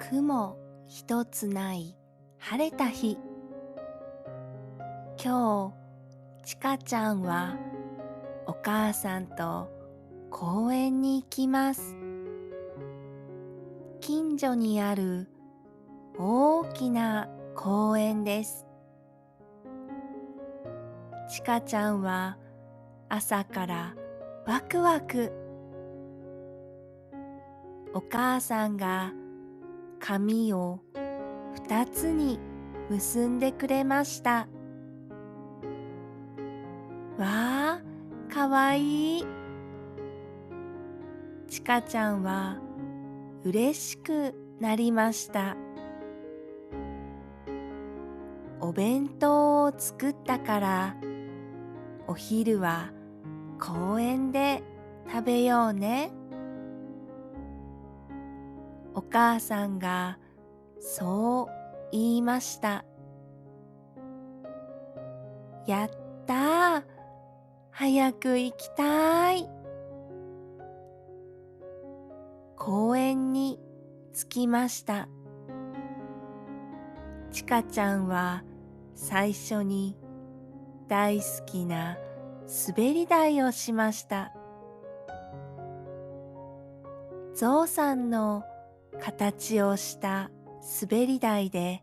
雲一つない晴れた日。今日、ちかちゃんはお母さんと公園に行きます。近所にある大きな公園です。ちかちゃんは朝からワクワク。お母さんが髪を2つに結んでくれました。わあ、かわいい。ちかちゃんは嬉しくなりました。お弁当を作ったから、お昼は公園で食べようね。お母さんがそう言いました。やったー、早く行きたい。公園に着きました。ちかちゃんは最初に大好きな滑り台をしました。ゾウさんの形をした滑り台で、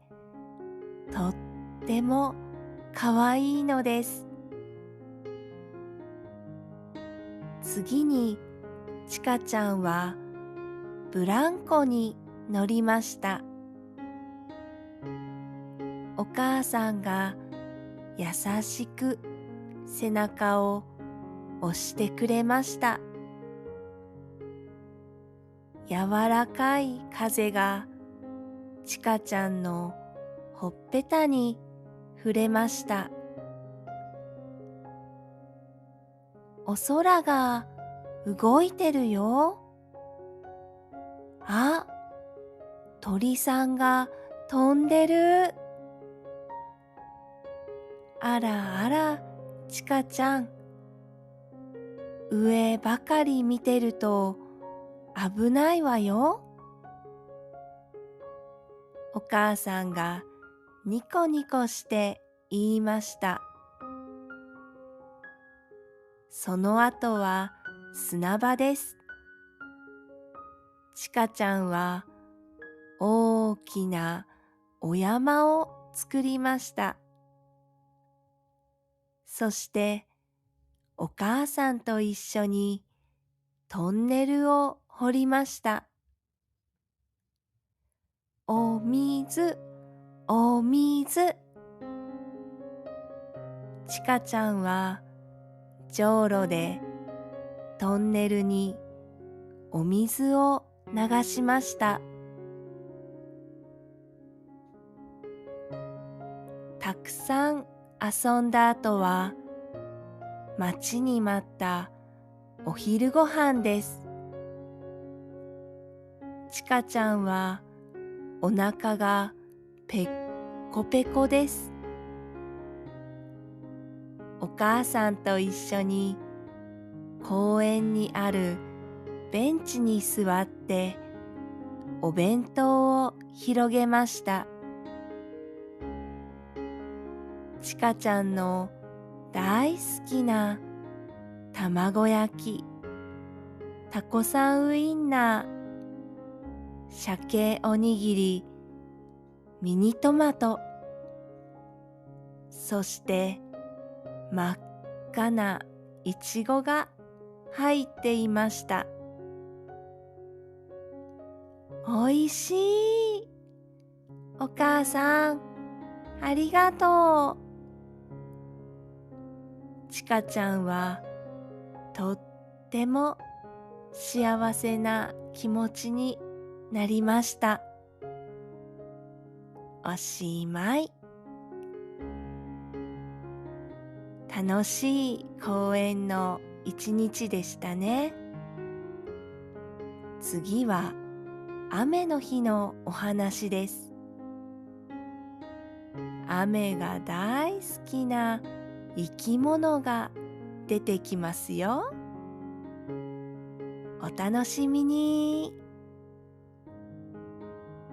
とってもかわいいのです。次にちかちゃんはブランコに乗りました。お母さんが優しく背中を押してくれました。柔らかい風がちかちゃんのほっぺたに触れました。お空が動いてるよ。あ、鳥さんが飛んでる。あらあら、ちかちゃん。上ばかり見てると危ないわよ。お母さんがニコニコして言いました。その後は砂場です。ちかちゃんは大きなお山を作りました。そしてお母さんと一緒にトンネルを掘りました。お水、お水。ちかちゃんはじょうろでトンネルにお水を流しました。たくさん遊んだ後は待ちに待ったお昼ご飯です。ちかちゃんはお腹がペッコペコです。お母さんと一緒に公園にあるベンチに座ってお弁当を広げました。ちかちゃんの大好きな卵焼き、タコさんウインナー、鮭おにぎり、ミニトマト、そして真っ赤ないちごが入っていました。おいしい。お母さん、ありがとう。ちかちゃんはとっても幸せな気持ちになりました。おしまい。楽しい公園の一日でしたね。次は雨の日のお話です。雨が大好きな生き物が出てきますよ。お楽しみに。